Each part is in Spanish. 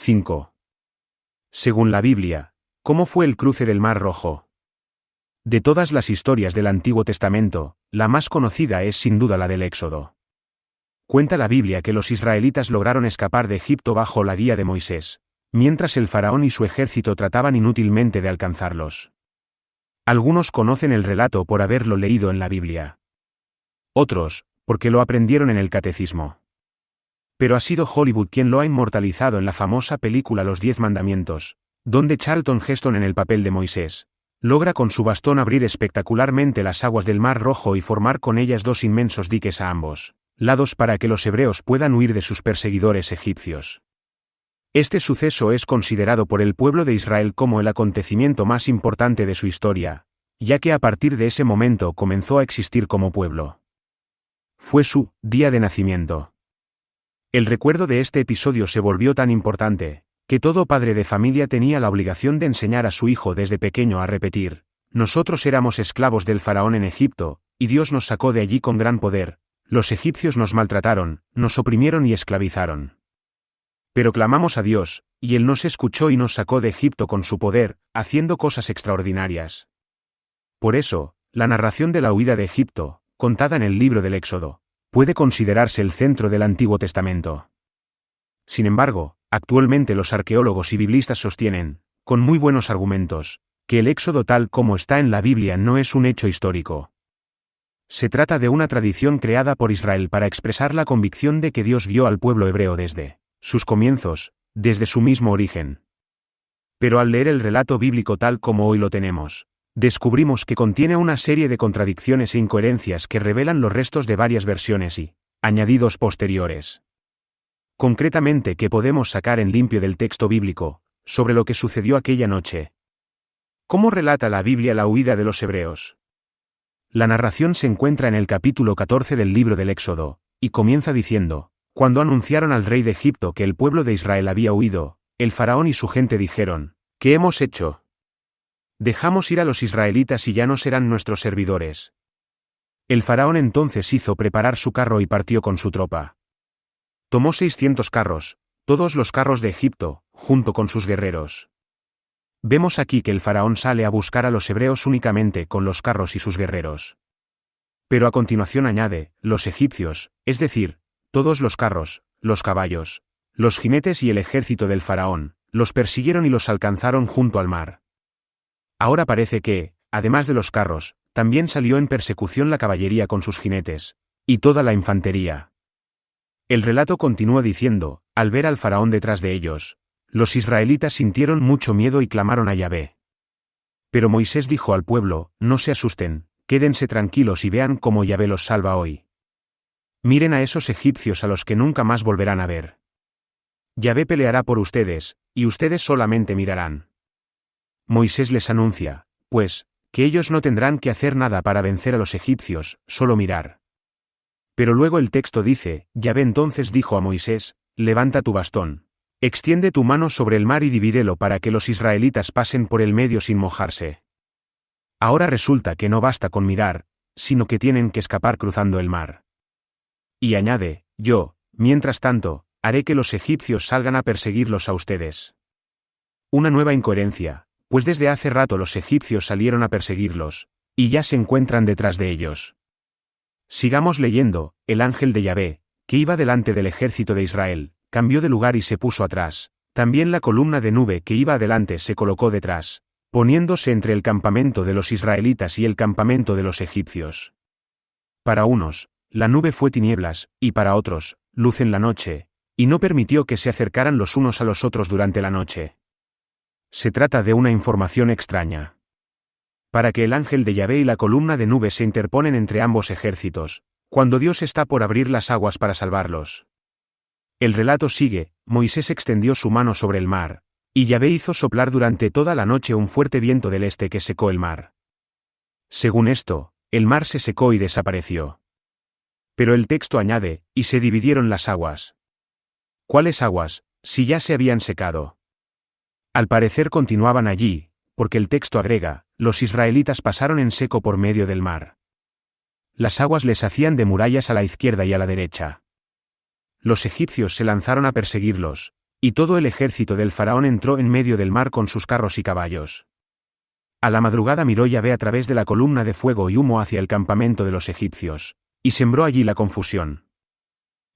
5. Según la Biblia, ¿cómo fue el cruce del Mar Rojo? De todas las historias del Antiguo Testamento, la más conocida es sin duda la del Éxodo. Cuenta la Biblia que los israelitas lograron escapar de Egipto bajo la guía de Moisés, mientras el faraón y su ejército trataban inútilmente de alcanzarlos. Algunos conocen el relato por haberlo leído en la Biblia. Otros, porque lo aprendieron en el catecismo. Pero ha sido Hollywood quien lo ha inmortalizado en la famosa película Los 10 Mandamientos, donde Charlton Heston en el papel de Moisés, logra con su bastón abrir espectacularmente las aguas del Mar Rojo y formar con ellas dos inmensos diques a ambos lados para que los hebreos puedan huir de sus perseguidores egipcios. Este suceso es considerado por el pueblo de Israel como el acontecimiento más importante de su historia, ya que a partir de ese momento comenzó a existir como pueblo. Fue su día de nacimiento. El recuerdo de este episodio se volvió tan importante, que todo padre de familia tenía la obligación de enseñar a su hijo desde pequeño a repetir: nosotros éramos esclavos del faraón en Egipto, y Dios nos sacó de allí con gran poder. Los egipcios nos maltrataron, nos oprimieron y esclavizaron. Pero clamamos a Dios, y Él nos escuchó y nos sacó de Egipto con su poder, haciendo cosas extraordinarias. Por eso, la narración de la huida de Egipto, contada en el libro del Éxodo, puede considerarse el centro del Antiguo Testamento. Sin embargo, actualmente los arqueólogos y biblistas sostienen, con muy buenos argumentos, que el Éxodo tal como está en la Biblia no es un hecho histórico. Se trata de una tradición creada por Israel para expresar la convicción de que Dios guió al pueblo hebreo desde sus comienzos, desde su mismo origen. Pero al leer el relato bíblico tal como hoy lo tenemos, descubrimos que contiene una serie de contradicciones e incoherencias que revelan los restos de varias versiones y añadidos posteriores. Concretamente, ¿qué podemos sacar en limpio del texto bíblico sobre lo que sucedió aquella noche? ¿Cómo relata la Biblia la huida de los hebreos? La narración se encuentra en el capítulo 14 del libro del Éxodo, y comienza diciendo: cuando anunciaron al rey de Egipto que el pueblo de Israel había huido, el faraón y su gente dijeron: ¿qué hemos hecho? Dejamos ir a los israelitas y ya no serán nuestros servidores. El faraón entonces hizo preparar su carro y partió con su tropa. Tomó 600 carros, todos los carros de Egipto, junto con sus guerreros. Vemos aquí que el faraón sale a buscar a los hebreos únicamente con los carros y sus guerreros. Pero a continuación añade: los egipcios, es decir, todos los carros, los caballos, los jinetes y el ejército del faraón, los persiguieron y los alcanzaron junto al mar. Ahora parece que, además de los carros, también salió en persecución la caballería con sus jinetes, y toda la infantería. El relato continúa diciendo: al ver al faraón detrás de ellos, los israelitas sintieron mucho miedo y clamaron a Yahvé. Pero Moisés dijo al pueblo: no se asusten, quédense tranquilos y vean cómo Yahvé los salva hoy. Miren a esos egipcios a los que nunca más volverán a ver. Yahvé peleará por ustedes, y ustedes solamente mirarán. Moisés les anuncia, pues, que ellos no tendrán que hacer nada para vencer a los egipcios, solo mirar. Pero luego el texto dice: Yahvé entonces dijo a Moisés: levanta tu bastón. Extiende tu mano sobre el mar y divídelo para que los israelitas pasen por el medio sin mojarse. Ahora resulta que no basta con mirar, sino que tienen que escapar cruzando el mar. Y añade: yo, mientras tanto, haré que los egipcios salgan a perseguirlos a ustedes. Una nueva incoherencia, pues desde hace rato los egipcios salieron a perseguirlos, y ya se encuentran detrás de ellos. Sigamos leyendo: el ángel de Yahvé, que iba delante del ejército de Israel, cambió de lugar y se puso atrás. También la columna de nube que iba adelante se colocó detrás, poniéndose entre el campamento de los israelitas y el campamento de los egipcios. Para unos, la nube fue tinieblas, y para otros, luz en la noche, y no permitió que se acercaran los unos a los otros durante la noche. Se trata de una información extraña. Para que el ángel de Yahvé y la columna de nube se interponen entre ambos ejércitos, cuando Dios está por abrir las aguas para salvarlos. El relato sigue: Moisés extendió su mano sobre el mar, y Yahvé hizo soplar durante toda la noche un fuerte viento del este que secó el mar. Según esto, el mar se secó y desapareció. Pero el texto añade: y se dividieron las aguas. ¿Cuáles aguas, si ya se habían secado? Al parecer continuaban allí, porque el texto agrega: los israelitas pasaron en seco por medio del mar. Las aguas les hacían de murallas a la izquierda y a la derecha. Los egipcios se lanzaron a perseguirlos, Y todo el ejército del faraón entró en medio del mar con sus carros y caballos. A la madrugada miró Yahvé a través de la columna de fuego y humo hacia el campamento de los egipcios, y sembró allí la confusión.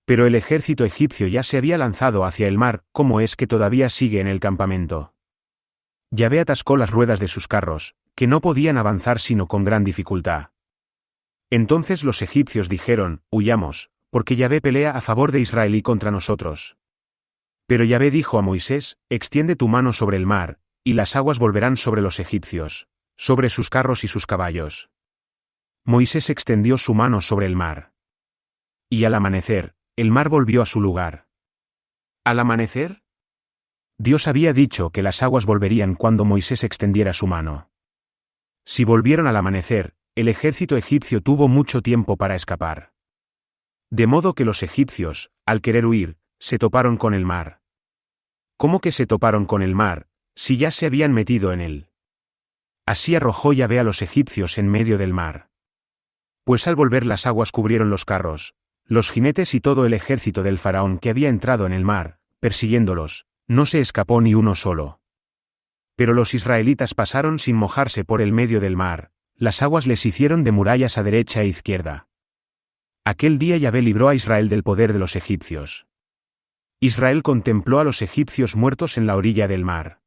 Pero el ejército egipcio ya se había lanzado hacia el mar, ¿cómo es que todavía sigue en el campamento? Yahvé atascó las ruedas de sus carros, que no podían avanzar sino con gran dificultad. Entonces los egipcios dijeron, huyamos, porque Yahvé pelea a favor de Israel y contra nosotros. Pero Yahvé dijo a Moisés, extiende tu mano sobre el mar, y las aguas volverán sobre los egipcios, sobre sus carros y sus caballos. Moisés extendió su mano sobre el mar. Y al amanecer, el mar volvió a su lugar. ¿Al amanecer? Dios había dicho que las aguas volverían cuando Moisés extendiera su mano. Si volvieron al amanecer, el ejército egipcio tuvo mucho tiempo para escapar. De modo que los egipcios, al querer huir, se toparon con el mar. ¿Cómo que se toparon con el mar, si ya se habían metido en él? Así arrojó Yahvé a los egipcios en medio del mar. Pues al volver las aguas cubrieron los carros, los jinetes y todo el ejército del faraón que había entrado en el mar, persiguiéndolos, no se escapó ni uno solo. Pero los israelitas pasaron sin mojarse por el medio del mar, las aguas les hicieron de murallas a derecha e izquierda. Aquel día Yahvé libró a Israel del poder de los egipcios. Israel contempló a los egipcios muertos en la orilla del mar.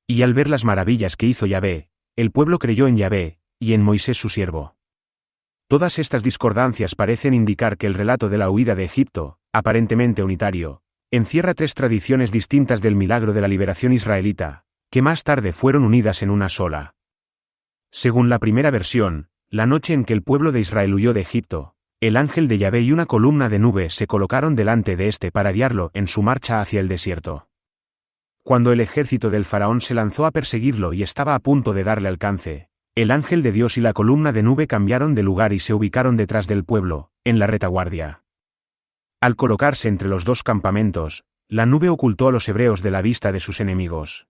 Y al ver las maravillas que hizo Yahvé, el pueblo creyó en Yahvé, y en Moisés su siervo. Todas estas discordancias parecen indicar que el relato de la huida de Egipto, aparentemente unitario, encierra tres tradiciones distintas del milagro de la liberación israelita, que más tarde fueron unidas en una sola. Según la primera versión, la noche en que el pueblo de Israel huyó de Egipto, el ángel de Yahvé y una columna de nube se colocaron delante de éste para guiarlo en su marcha hacia el desierto. Cuando el ejército del faraón se lanzó a perseguirlo y estaba a punto de darle alcance, el ángel de Dios y la columna de nube cambiaron de lugar y se ubicaron detrás del pueblo, en la retaguardia. Al colocarse entre los dos campamentos, la nube ocultó a los hebreos de la vista de sus enemigos.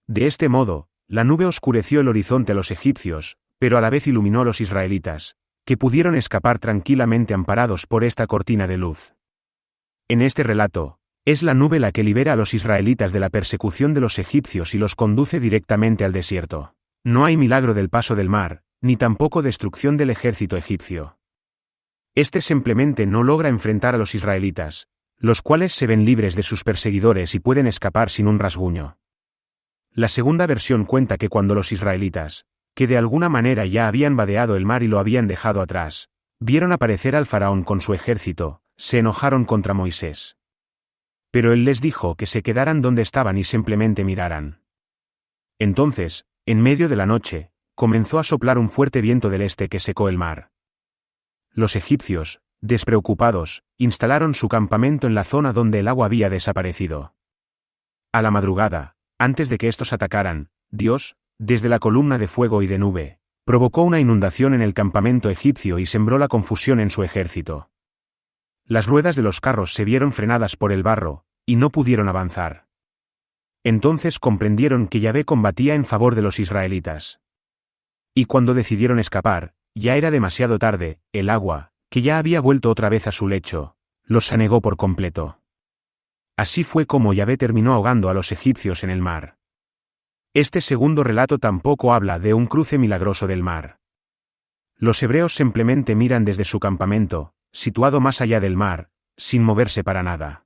De este modo, la nube oscureció el horizonte a los egipcios, pero a la vez iluminó a los israelitas, que pudieron escapar tranquilamente amparados por esta cortina de luz. En este relato, es la nube la que libera a los israelitas de la persecución de los egipcios y los conduce directamente al desierto. No hay milagro del paso del mar, ni tampoco destrucción del ejército egipcio. Este simplemente no logra enfrentar a los israelitas, los cuales se ven libres de sus perseguidores y pueden escapar sin un rasguño. La segunda versión cuenta que cuando los israelitas, que de alguna manera ya habían vadeado el mar y lo habían dejado atrás, vieron aparecer al faraón con su ejército, se enojaron contra Moisés. Pero él les dijo que se quedaran donde estaban y simplemente miraran. Entonces, en medio de la noche, comenzó a soplar un fuerte viento del este que secó el mar. Los egipcios, despreocupados, instalaron su campamento en la zona donde el agua había desaparecido. A la madrugada, antes de que estos atacaran, Dios, desde la columna de fuego y de nube, provocó una inundación en el campamento egipcio y sembró la confusión en su ejército. Las ruedas de los carros se vieron frenadas por el barro, y no pudieron avanzar. Entonces comprendieron que Yahvé combatía en favor de los israelitas. Y cuando decidieron escapar, ya era demasiado tarde, el agua, que ya había vuelto otra vez a su lecho, los anegó por completo. Así fue como Yahvé terminó ahogando a los egipcios en el mar. Este segundo relato tampoco habla de un cruce milagroso del mar. Los hebreos simplemente miran desde su campamento, situado más allá del mar, sin moverse para nada.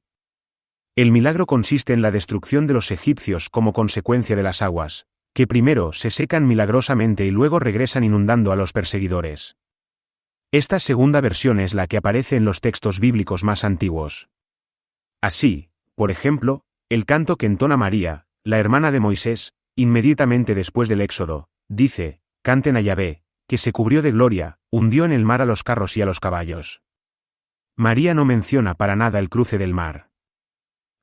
El milagro consiste en la destrucción de los egipcios como consecuencia de las aguas, que primero se secan milagrosamente y luego regresan inundando a los perseguidores. Esta segunda versión es la que aparece en los textos bíblicos más antiguos. Así, por ejemplo, el canto que entona María, la hermana de Moisés, inmediatamente después del Éxodo, dice, canten a Yahvé, que se cubrió de gloria, hundió en el mar a los carros y a los caballos. María no menciona para nada el cruce del mar.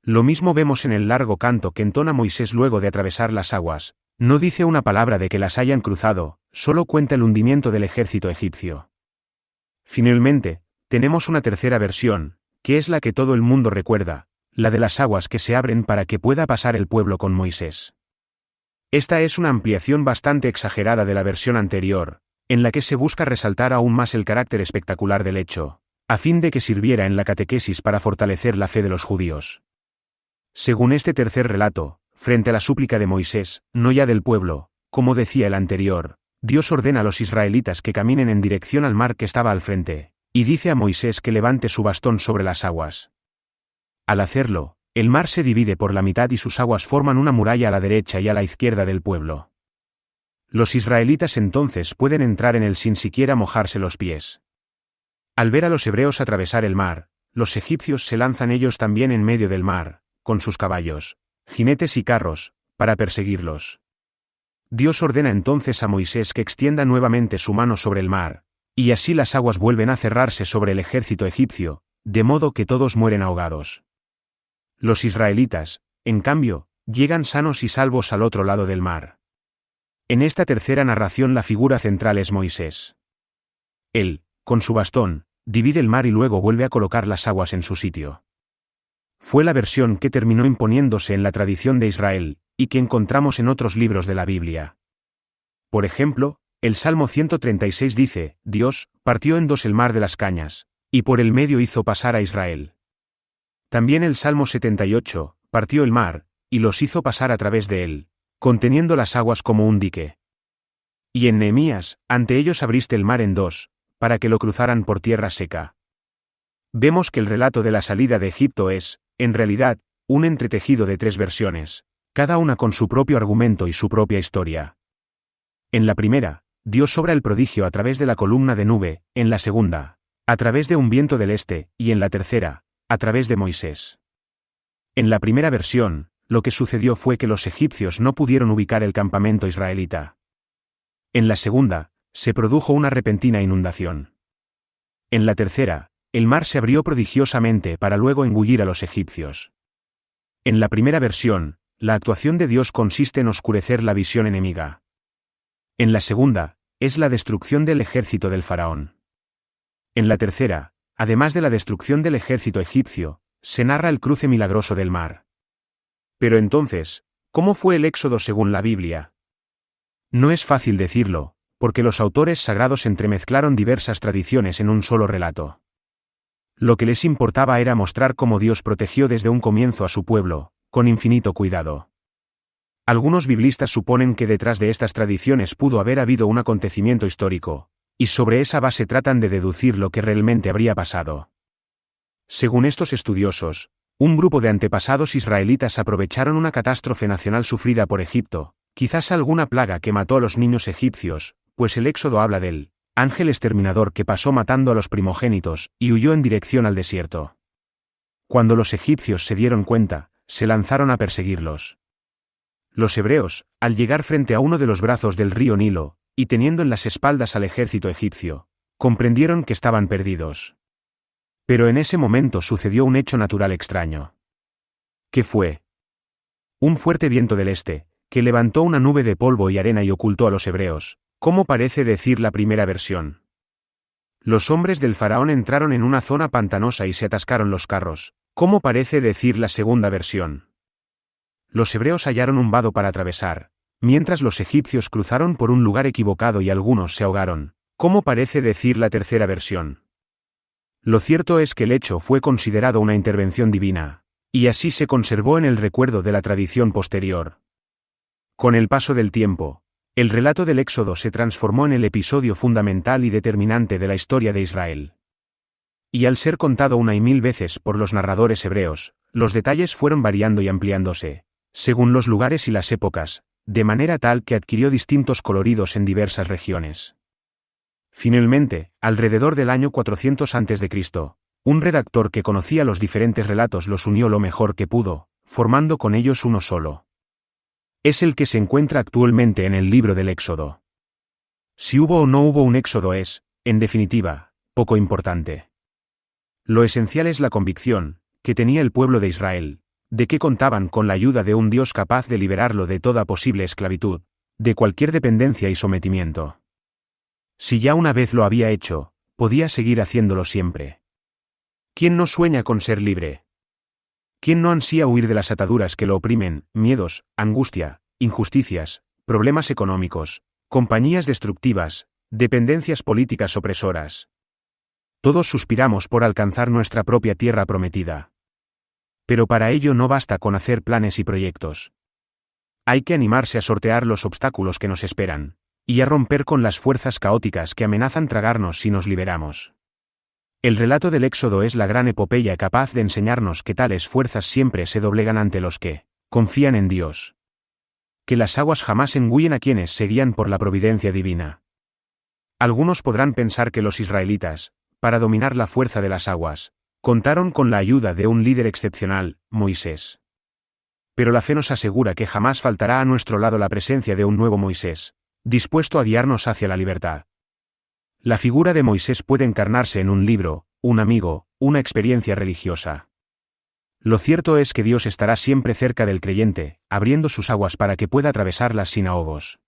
Lo mismo vemos en el largo canto que entona Moisés luego de atravesar las aguas, no dice una palabra de que las hayan cruzado, solo cuenta el hundimiento del ejército egipcio. Finalmente, tenemos una tercera versión, que es la que todo el mundo recuerda, la de las aguas que se abren para que pueda pasar el pueblo con Moisés. Esta es una ampliación bastante exagerada de la versión anterior, en la que se busca resaltar aún más el carácter espectacular del hecho, a fin de que sirviera en la catequesis para fortalecer la fe de los judíos. Según este tercer relato, frente a la súplica de Moisés, no ya del pueblo, como decía el anterior, Dios ordena a los israelitas que caminen en dirección al mar que estaba al frente, y dice a Moisés que levante su bastón sobre las aguas. Al hacerlo, el mar se divide por la mitad y sus aguas forman una muralla a la derecha y a la izquierda del pueblo. Los israelitas entonces pueden entrar en él sin siquiera mojarse los pies. Al ver a los hebreos atravesar el mar, los egipcios se lanzan ellos también en medio del mar, con sus caballos, jinetes y carros, para perseguirlos. Dios ordena entonces a Moisés que extienda nuevamente su mano sobre el mar, y así las aguas vuelven a cerrarse sobre el ejército egipcio, de modo que todos mueren ahogados. Los israelitas, en cambio, llegan sanos y salvos al otro lado del mar. En esta tercera narración la figura central es Moisés. Él, con su bastón, divide el mar y luego vuelve a colocar las aguas en su sitio. Fue la versión que terminó imponiéndose en la tradición de Israel, y que encontramos en otros libros de la Biblia. Por ejemplo, el Salmo 136 dice, Dios partió en dos el mar de las cañas, y por el medio hizo pasar a Israel. También el Salmo 78, partió el mar, y los hizo pasar a través de él, conteniendo las aguas como un dique. Y en Nehemías, ante ellos abriste el mar en dos, para que lo cruzaran por tierra seca. Vemos que el relato de la salida de Egipto es, en realidad, un entretejido de tres versiones, cada una con su propio argumento y su propia historia. En la primera, Dios obra el prodigio a través de la columna de nube, en la segunda, a través de un viento del este, y en la tercera, a través de Moisés. En la primera versión, lo que sucedió fue que los egipcios no pudieron ubicar el campamento israelita. En la segunda, se produjo una repentina inundación. En la tercera, el mar se abrió prodigiosamente para luego engullir a los egipcios. En la primera versión, la actuación de Dios consiste en oscurecer la visión enemiga. En la segunda, es la destrucción del ejército del faraón. En la tercera, además de la destrucción del ejército egipcio, se narra el cruce milagroso del mar. Pero entonces, ¿cómo fue el éxodo según la Biblia? No es fácil decirlo, porque los autores sagrados entremezclaron diversas tradiciones en un solo relato. Lo que les importaba era mostrar cómo Dios protegió desde un comienzo a su pueblo, con infinito cuidado. Algunos biblistas suponen que detrás de estas tradiciones pudo haber habido un acontecimiento histórico, y sobre esa base tratan de deducir lo que realmente habría pasado. Según estos estudiosos, un grupo de antepasados israelitas aprovecharon una catástrofe nacional sufrida por Egipto, quizás alguna plaga que mató a los niños egipcios, pues el Éxodo habla del ángel exterminador que pasó matando a los primogénitos y huyó en dirección al desierto. Cuando los egipcios se dieron cuenta, se lanzaron a perseguirlos. Los hebreos, al llegar frente a uno de los brazos del río Nilo, y teniendo en las espaldas al ejército egipcio, comprendieron que estaban perdidos. Pero en ese momento sucedió un hecho natural extraño. ¿Qué fue? Un fuerte viento del este, que levantó una nube de polvo y arena y ocultó a los hebreos, como parece decir la primera versión. Los hombres del faraón entraron en una zona pantanosa y se atascaron los carros, como parece decir la segunda versión. Los hebreos hallaron un vado para atravesar, mientras los egipcios cruzaron por un lugar equivocado y algunos se ahogaron, como parece decir la tercera versión. Lo cierto es que el hecho fue considerado una intervención divina, y así se conservó en el recuerdo de la tradición posterior. Con el paso del tiempo, el relato del Éxodo se transformó en el episodio fundamental y determinante de la historia de Israel. Y al ser contado una y mil veces por los narradores hebreos, los detalles fueron variando y ampliándose, según los lugares y las épocas, de manera tal que adquirió distintos coloridos en diversas regiones. Finalmente, alrededor del año 400 a.C., un redactor que conocía los diferentes relatos los unió lo mejor que pudo, formando con ellos uno solo. Es el que se encuentra actualmente en el libro del Éxodo. Si hubo o no hubo un Éxodo es, en definitiva, poco importante. Lo esencial es la convicción, que tenía el pueblo de Israel, de que contaban con la ayuda de un Dios capaz de liberarlo de toda posible esclavitud, de cualquier dependencia y sometimiento. Si ya una vez lo había hecho, podía seguir haciéndolo siempre. ¿Quién no sueña con ser libre? ¿Quién no ansía huir de las ataduras que lo oprimen, miedos, angustia, injusticias, problemas económicos, compañías destructivas, dependencias políticas opresoras? Todos suspiramos por alcanzar nuestra propia tierra prometida. Pero para ello no basta con hacer planes y proyectos. Hay que animarse a sortear los obstáculos que nos esperan, y a romper con las fuerzas caóticas que amenazan tragarnos si nos liberamos. El relato del Éxodo es la gran epopeya capaz de enseñarnos que tales fuerzas siempre se doblegan ante los que confían en Dios. Que las aguas jamás engullen a quienes se guían por la providencia divina. Algunos podrán pensar que los israelitas, para dominar la fuerza de las aguas, contaron con la ayuda de un líder excepcional, Moisés. Pero la fe nos asegura que jamás faltará a nuestro lado la presencia de un nuevo Moisés, dispuesto a guiarnos hacia la libertad. La figura de Moisés puede encarnarse en un libro, un amigo, una experiencia religiosa. Lo cierto es que Dios estará siempre cerca del creyente, abriendo sus aguas para que pueda atravesarlas sin ahogos.